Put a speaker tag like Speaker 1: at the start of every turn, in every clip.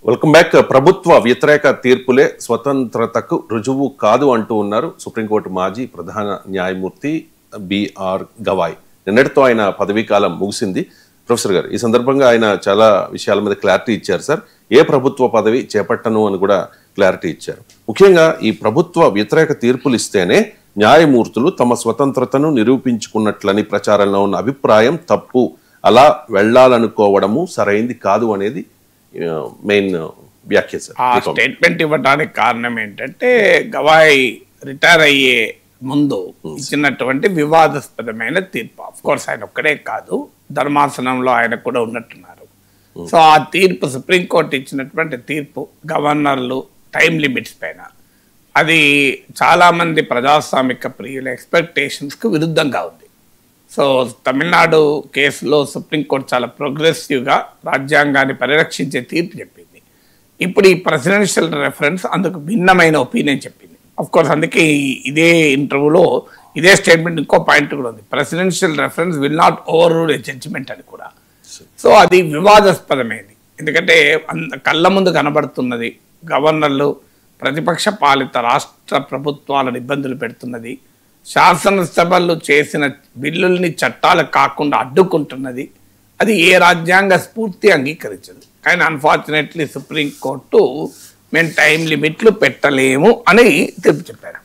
Speaker 1: Welcome back. ప్రభుత్వ వ్యతిరేక తీర్పులే స్వతంత్రతకు రుజువు కాదు అంటూ ఉన్నారు సుప్రీంకోర్టు మాజీ ప్రధాన న్యాయమూర్తి బిఆర్ గవాయ్. నిన్నటితో ఆయన పదవీ కాలం ముగిసింది. ప్రొఫెసర్ గారు, ఈ సందర్భంగా ఆయన చాలా విషయాల మీద క్లారిటీ ఇచ్చారు సార్. ఏ ప్రభుత్వ పదవి చేపట్టను అని కూడా క్లారిటీ ఇచ్చారు. ముఖ్యంగా ఈ ప్రభుత్వ వ్యతిరేక తీర్పులు ఇస్తేనే న్యాయమూర్తులు తమ స్వతంత్రతను నిరూపించుకున్నట్లని ప్రచారంలో ఉన్న అభిప్రాయం తప్పు. అలా వెళ్లాలనుకోవడము సరైంది కాదు అనేది మెయిన్ వ్యాఖ్య సార్.
Speaker 2: ఆ స్టేట్మెంట్ ఇవ్వడానికి కారణం ఏంటంటే గవాయ్ రిటైర్ అయ్యే ముందు ఇచ్చినటువంటి వివాదాస్పదమైన తీర్పు. ఆఫ్ కోర్స్ ఆయన ఒక్కడే కాదు, ధర్మాసనంలో ఆయన కూడా ఉన్నట్టున్నారు. సో ఆ తీర్పు, సుప్రీంకోర్టు ఇచ్చినటువంటి తీర్పు గవర్నర్లు టైం లిమిట్స్ పైన, అది చాలామంది ప్రజాస్వామిక ప్రియుల ఎక్స్పెక్టేషన్స్కు విరుద్ధంగా ఉంది. సో తమిళనాడు కేసులో సుప్రీంకోర్టు చాలా ప్రోగ్రెసివ్గా రాజ్యాంగాన్ని పరిరక్షించే తీర్పు చెప్పింది. ఇప్పుడు ఈ ప్రెసిడెన్షియల్ రెఫరెన్స్ అందుకు భిన్నమైన ఒపీనియన్ చెప్పింది. అఫ్ కోర్స్ అందుకే ఇదే ఇంటర్వ్యూలో ఇదే స్టేట్మెంట్ ఇంకో పాయింట్ కూడా ఉంది, presidential reference will not overrule a judgement అని కూడా. సో అది వివాదాస్పదమైంది, ఎందుకంటే కళ్ళ ముందు కనబడుతున్నది గవర్నర్లు ప్రతిపక్ష పాలిత రాష్ట్ర ప్రభుత్వాలను ఇబ్బందులు పెడుతున్నది, శాసనసభలు చేసిన బిల్లుల్ని చట్టాలు కాకుండా అడ్డుకుంటున్నది. అది ఏ రాజ్యాంగ స్ఫూర్తి అంగీకరించదు. కానీ అన్ఫార్చునేట్లీ సుప్రీంకోర్టు మేము టైం లిమిట్లు పెట్టలేము అని తీర్పు చెప్పారు.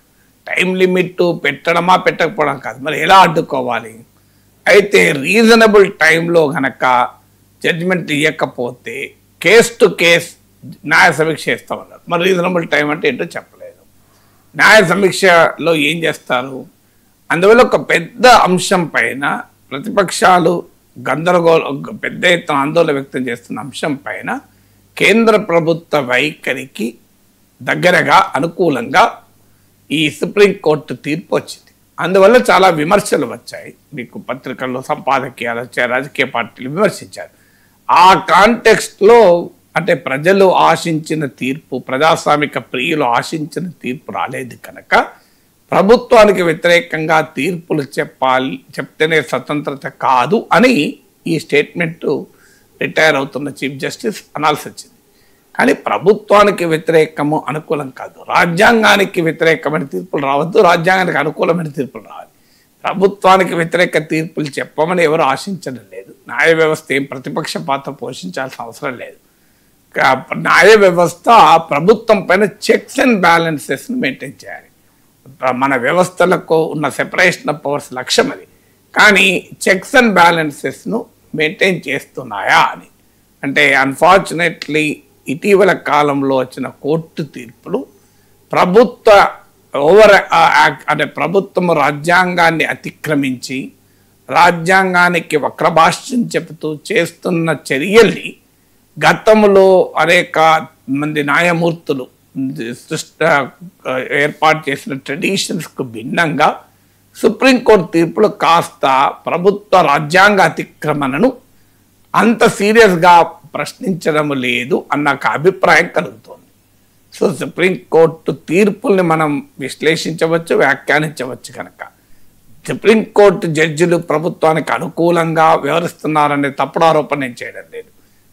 Speaker 2: టైం లిమిట్ పెట్టడమా పెట్టకపోవడం కాదు, మరి ఎలా అడ్డుకోవాలి? అయితే రీజనబుల్ టైంలో కనుక జడ్జిమెంట్ ఇవ్వకపోతే కేస్ టు కేస్ న్యాయ సమీక్ష చేస్తామన్నారు. మరి రీజనబుల్ టైం అంటే ఏంటో చెప్పలేదు. న్యాయ సమీక్షలో ఏం చేస్తారు? అందువల్ల ఒక పెద్ద అంశం పైన ప్రతిపక్షాలు పెద్ద ఎత్తున ఆందోళన వ్యక్తం చేస్తున్న అంశం పైన కేంద్ర ప్రభుత్వ వైఖరికి దగ్గరగా అనుకూలంగా ఈ సుప్రీంకోర్టు తీర్పు వచ్చింది. అందువల్ల చాలా విమర్శలు వచ్చాయి. మీకు పత్రికల్లో సంపాదకీయాలు వచ్చాయి, రాజకీయ పార్టీలు విమర్శించారు. ఆ కాంటెక్స్ట్లో అంటే ప్రజలు ఆశించిన తీర్పు, ప్రజాస్వామిక ప్రియులు ఆశించిన తీర్పు రాలేదు కనుక ప్రభుత్వానికి వ్యతిరేకంగా తీర్పులు చెప్తేనే స్వతంత్రత కాదు అని ఈ స్టేట్మెంట్ రిటైర్ అవుతున్న చీఫ్ జస్టిస్ అనాల్సి వచ్చింది. కానీ ప్రభుత్వానికి వ్యతిరేకము అనుకూలం కాదు, రాజ్యాంగానికి వ్యతిరేకమైన తీర్పులు రావద్దు, రాజ్యాంగానికి అనుకూలమైన తీర్పులు రావాలి. ప్రభుత్వానికి వ్యతిరేక తీర్పులు చెప్పమని ఎవరు ఆశించడం లేదు. న్యాయ వ్యవస్థ ఏం ప్రతిపక్ష పాత్ర పోషించాల్సిన అవసరం లేదు. న్యాయ వ్యవస్థ ప్రభుత్వం పైన చెక్స్ అండ్ బ్యాలెన్సెస్ను మెయింటైన్ చేయాలి. మన వ్యవస్థలకు ఉన్న సెపరేషన్ ఆఫ్ పవర్స్ లక్ష్యం అది. కానీ చెక్స్ అండ్ బ్యాలెన్సెస్ను మెయింటైన్ చేస్తున్నాయా అని అంటే అన్ఫార్చునేట్లీ ఇటీవల కాలంలో వచ్చిన కోర్టు తీర్పులు ప్రభుత్వం రాజ్యాంగాన్ని అతిక్రమించి రాజ్యాంగానికి వక్రభాష్యం చెబుతూ చేస్తున్న చర్యల్ని గతంలో అనేక మంది న్యాయమూర్తులు ఏర్పాటు చేసిన ట్రెడిషన్స్కు భిన్నంగా సుప్రీంకోర్టు తీర్పులు కాస్త ప్రభుత్వ రాజ్యాంగ అతిక్రమణను అంత సీరియస్గా ప్రశ్నించడం లేదు అన్న అభిప్రాయం కలుగుతోంది. సో సుప్రీంకోర్టు తీర్పుల్ని మనం విశ్లేషించవచ్చు, వ్యాఖ్యానించవచ్చు. కనుక సుప్రీంకోర్టు జడ్జిలు ప్రభుత్వానికి అనుకూలంగా వ్యవహరిస్తున్నారనే తప్పుడు ఆరోపణ నేను చేయడం లేదు.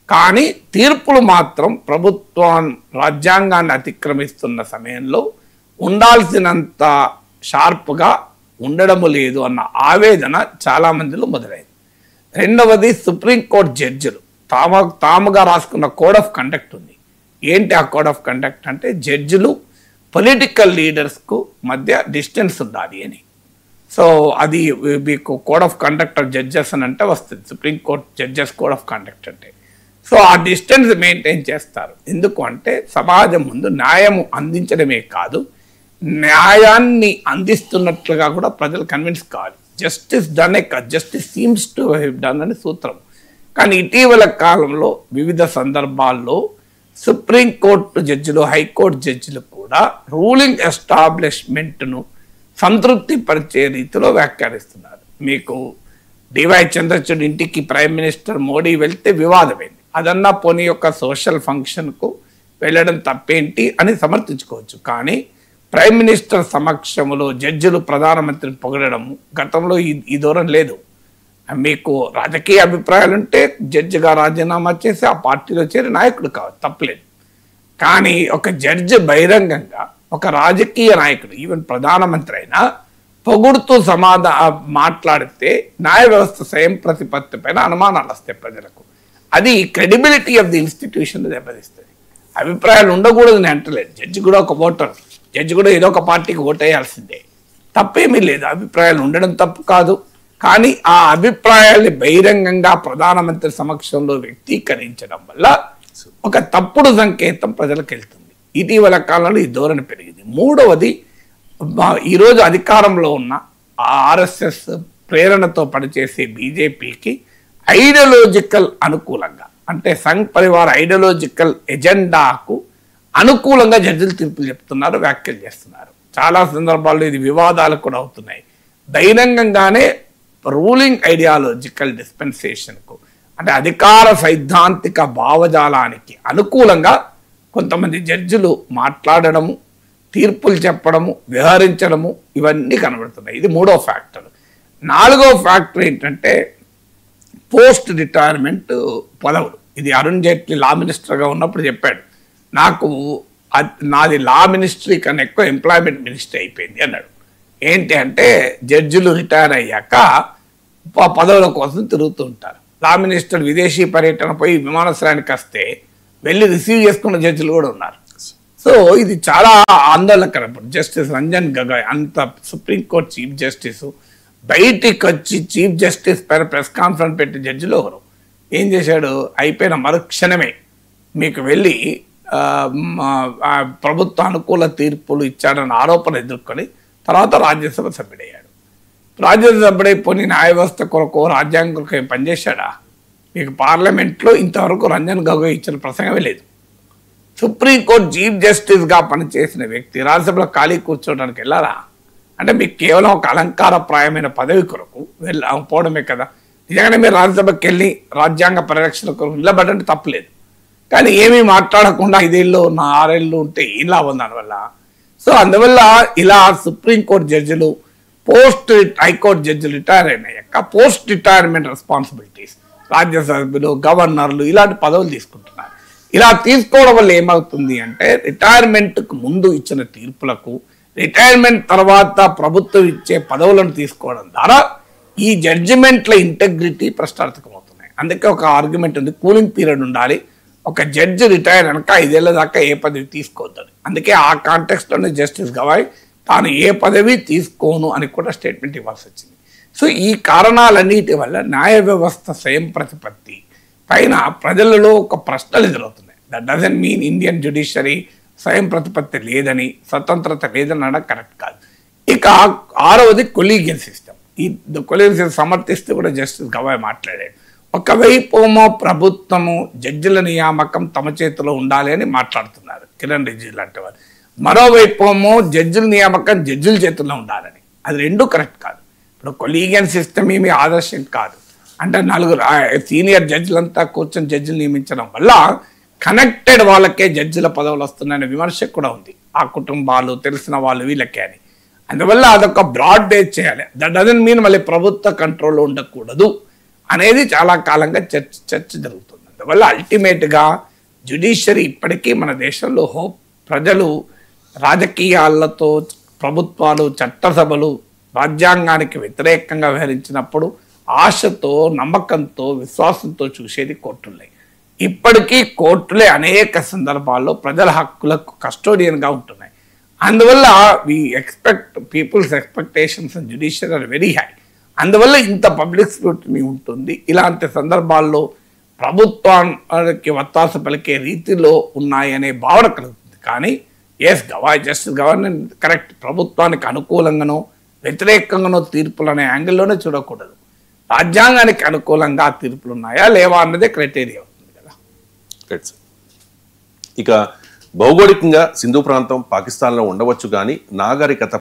Speaker 2: కానీ తీర్పులు మాత్రం ప్రభుత్వం రాజ్యాంగాన్ని అతిక్రమిస్తున్న సమయంలో ఉండాల్సినంత షార్ప్గా ఉండడము లేదు అన్న ఆవేదన చాలామందిలో మొదలైంది. రెండవది, సుప్రీంకోర్టు జడ్జిలు తాముగా రాసుకున్న కోడ్ ఆఫ్ కండక్ట్ ఉంది. ఏంటి ఆ కోడ్ ఆఫ్ కండక్ట్ అంటే జడ్జిలు పొలిటికల్ లీడర్స్కు మధ్య డిస్టెన్స్ ఉండాలి అని. సో అది మీకు code of conduct of judges అని అంటే వస్తుంది, supreme court judges code of conduct అంటే. సో ఆ డిస్టెన్స్ మెయింటైన్ చేస్తారు. ఎందుకు అంటే సమాజం ముందు న్యాయము అందించడమే కాదు, న్యాయాన్ని అందిస్తున్నట్లుగా కూడా ప్రజలు కన్విన్స్ కావాలి. Justice done justice seems to have done అని సూత్రం. కానీ ఇటీవల కాలంలో వివిధ సందర్భాల్లో సుప్రీంకోర్టు జడ్జిలు, హైకోర్టు జడ్జిలు కూడా రూలింగ్ ఎస్టాబ్లిష్మెంట్ను సంతృప్తి పరిచే రీతిలో వ్యాఖ్యానిస్తున్నారు. మీకు డివై చంద్రచూడ్ ఇంటికి ప్రైమ్ మినిస్టర్ మోడీ వెళ్తే వివాదమైంది. అదన్నా పోనీ యొక్క సోషల్ ఫంక్షన్కు వెళ్ళడం తప్పేంటి అని సమర్థించుకోవచ్చు. కానీ ప్రైమ్ మినిస్టర్ సమక్షంలో జడ్జిలు ప్రధానమంత్రిని పొగడము గతంలో ఈ దూరం లేదు. మీకు రాజకీయ అభిప్రాయాలుంటే జడ్జిగా రాజీనామా చేసి ఆ పార్టీలో చేరి నాయకుడు కావచ్చు, తప్పలేదు. కానీ ఒక జడ్జి బహిరంగంగా ఒక రాజకీయ నాయకుడు ఈవెన్ ప్రధానమంత్రి అయినా పొగుడుతూ మాట్లాడితే న్యాయ వ్యవస్థ స్వయం ప్రతిపత్తి పైన అనుమానాలు వస్తాయి ప్రజలకు. అది క్రెడిబిలిటీ ఆఫ్ ది ఇన్స్టిట్యూషన్ దెబ్బతీస్తుంది. అభిప్రాయాలు ఉండకూడదు నేను అంటలేదు. జడ్జి కూడా ఒక ఓటర్, జడ్జి కూడా ఏదో ఒక పార్టీకి ఓటేయాల్సిందే, తప్పేమీ లేదు. అభిప్రాయాలు ఉండడం తప్పు కాదు. కానీ ఆ అభిప్రాయాల్ని బహిరంగంగా ప్రధానమంత్రి సమక్షంలో వ్యక్తీకరించడం వల్ల ఒక తప్పుడు సంకేతం ప్రజలకు వెళ్తుంది. ఇటీవల కాలంలో ఈ ధోరణి పెరిగింది. మూడవది, ఈరోజు అధికారంలో ఉన్న ఆర్ఎస్ఎస్ ప్రేరణతో పనిచేసే బీజేపీకి ఐడియాలజికల్ అనుకూలంగా, అంటే సంఘ్ పరివార్ ఐడియాలజికల్ ఎజెండాకు అనుకూలంగా జడ్జిలు తీర్పులు చెప్తున్నారు, వ్యాఖ్యలు చేస్తున్నారు. చాలా సందర్భాల్లో ఇది వివాదాలు కూడా అవుతున్నాయి. బహిరంగంగానే రూలింగ్ ఐడియాలజికల్ డిస్పెన్సేషన్కు, అంటే అధికార సైద్ధాంతిక భావజాలానికి అనుకూలంగా కొంతమంది జడ్జిలు మాట్లాడడము, తీర్పులు చెప్పడము, వ్యవహరించడము, ఇవన్నీ కనబడుతున్నాయి. ఇది మూడో ఫ్యాక్టర్. నాలుగో ఫ్యాక్టర్ ఏంటంటే పోస్ట్ రిటైర్మెంట్ పదవులు. ఇది అరుణ్ జైట్లీ లా మినిస్టర్గా ఉన్నప్పుడు చెప్పాడు, నాది లా మినిస్ట్రీ కన్నా ఎక్కువ ఎంప్లాయ్మెంట్ మినిస్ట్రీ అయిపోయింది అన్నాడు. ఏంటి అంటే జడ్జిలు రిటైర్ అయ్యాక పదవుల కోసం తిరుగుతూ ఉంటారు. లా మినిస్టర్ విదేశీ పర్యటన పోయి విమానాశ్రయానికి వస్తే వెళ్ళి రిసీవ్ చేసుకున్న జడ్జిలు కూడా ఉన్నారు. సో ఇది చాలా ఆందోళనకరం. జస్టిస్ రంజన్ గొగోయ్, అంత సుప్రీంకోర్టు చీఫ్ జస్టిస్, బయటికి వచ్చి చీఫ్ జస్టిస్ పైన ప్రెస్ కాన్ఫరెన్స్ పెట్టి జడ్జిలో ఒకరు ఏం చేశాడు, అయిపోయిన మరుక్షణమే మీకు వెళ్ళి ప్రభుత్వ అనుకూల తీర్పులు ఇచ్చాడన్న ఆరోపణ ఎదుర్కొని తర్వాత రాజ్యసభ సభ్యుడయ్యాడు. రాజ్యసభ సభ్యుడైపోయి న్యాయ వ్యవస్థ కొరకు రాజ్యాంగం కొరకు పనిచేశాడా? మీకు పార్లమెంట్లో ఇంతవరకు రంజన్ గొగోయ్ ఇచ్చిన ప్రసంగమే లేదు. సుప్రీంకోర్టు చీఫ్ జస్టిస్గా పనిచేసిన వ్యక్తి రాజ్యసభలో ఖాళీ కూర్చోవడానికి వెళ్ళారా? అంటే మీకు కేవలం ఒక అలంకారప్రాయమైన పదవి కొరకు పోవడమే కదా. నిజంగానే మీరు రాజ్యసభకి వెళ్ళి రాజ్యాంగ పరిరక్షణ కొరకు నిలబడంటే తప్పలేదు. కానీ ఏమీ మాట్లాడకుండా 5 ఏళ్ళు 6 ఏళ్ళు ఉంటే ఏం లాభం దానివల్ల? సో అందువల్ల ఇలా సుప్రీంకోర్టు జడ్జిలు, హైకోర్టు జడ్జిలు రిటైర్ అయినాక పోస్ట్ రిటైర్మెంట్ రెస్పాన్సిబిలిటీస్, రాజ్యసభ్యులు, గవర్నర్లు ఇలాంటి పదవులు తీసుకుంటున్నారు. ఇలా తీసుకోవడం వల్ల ఏమవుతుంది అంటే రిటైర్మెంట్కు ముందు ఇచ్చిన తీర్పులకు, రిటైర్మెంట్ తర్వాత ప్రభుత్వం ఇచ్చే పదవులను తీసుకోవడం ద్వారా ఈ జడ్జిమెంట్ల ఇంటెగ్రిటీ ప్రశ్నార్థకం అవుతున్నాయి. అందుకే ఒక ఆర్గ్యుమెంట్ ఉంది, కూలింగ్ పీరియడ్ ఉండాలి. ఒక జడ్జి రిటైర్ అనక 5 ఏళ్ల దాకా ఏ పదవి తీసుకోవద్దని. అందుకే ఆ కాంటెక్స్ట్లోనే జస్టిస్ గవాయ్ తాను ఏ పదవి తీసుకోను అని కూడా స్టేట్మెంట్ ఇవ్వాల్సి వచ్చింది. సో ఈ కారణాలన్నిటి వల్ల న్యాయ వ్యవస్థ స్వయం ప్రతిపత్తి పైన ప్రజలలో ఒక ప్రశ్నలు ఎదురవుతున్నాయి. That doesn't mean Indian judiciary స్వయం ప్రతిపత్తి లేదని, స్వతంత్రత లేదని అనడం కరెక్ట్ కాదు. ఇక 6వది కొలీజియల్ సిస్టమ్. ఈ కొలీజియల్ సమర్థిస్తూ కూడా జస్టిస్ గవాయ్ మాట్లాడాడు. ఒకవైపు ప్రభుత్వము జడ్జిల నియామకం తమ చేతిలో ఉండాలి అని మాట్లాడుతున్నారు కిరణ్ రిజిజు లాంటి వారు. మరోవైపు జడ్జిల నియామకం జడ్జిల చేతుల్లో ఉండాలని. అది రెండూ కరెక్ట్ కాదు. ఇప్పుడు కొలీజియల్ సిస్టమ్ ఏమీ ఆదర్శం కాదు. అంటే 4 సీనియర్ జడ్జిలంతా కూర్చొని జడ్జిలు నియమించడం వల్ల కనెక్టెడ్ వాళ్ళకే జడ్జిల పదవులు వస్తున్నాయనే విమర్శ కూడా ఉంది. ఆ కుటుంబాలు, తెలిసిన వాళ్ళు, వీళ్ళకే అని. అందువల్ల అదొక బ్రాడ్ బేస్ చేయాలి. దట్ డజంట్ మీన్ మళ్ళీ ప్రభుత్వ కంట్రోల్లో ఉండకూడదు అనేది చాలా కాలంగా చర్చ జరుగుతుంది. అందువల్ల అల్టిమేట్గా జ్యుడిషియరీ ఇప్పటికీ మన దేశంలో ప్రజలు రాజకీయాలతో, ప్రభుత్వాలు, చట్టసభలు రాజ్యాంగానికి వ్యతిరేకంగా వ్యవహరించినప్పుడు ఆశతో, నమ్మకంతో, విశ్వాసంతో చూసేది కోర్టులే. ఇప్పటికీ కోర్టులే అనేక సందర్భాల్లో ప్రజల హక్కులకు కస్టోడియన్గా ఉంటున్నాయి. అందువల్ల we expect people's expectations and judiciary are very high. అందువల్ల ఇంత పబ్లిక్ స్క్రూటినీ ఉంటుంది. ఇలాంటి సందర్భాల్లో ప్రభుత్వానికి వత్తాసు పలికే రీతిలో ఉన్నాయనే భావన కలుగుతుంది. కానీ జస్టిస్ గవర్నర్ కరెక్ట్, ప్రభుత్వానికి అనుకూలంగానో వ్యతిరేకంగానో తీర్పులు అనే యాంగిల్లోనే చూడకూడదు. రాజ్యాంగానికి అనుకూలంగా తీర్పులు ఉన్నాయా లేవా అన్నదే క్రైటీరియా అవుతుంది కదా.
Speaker 1: ఇక భౌగోళికంగా సింధు ప్రాంతం పాకిస్తాన్లో ఉండవచ్చు, కానీ నాగరికత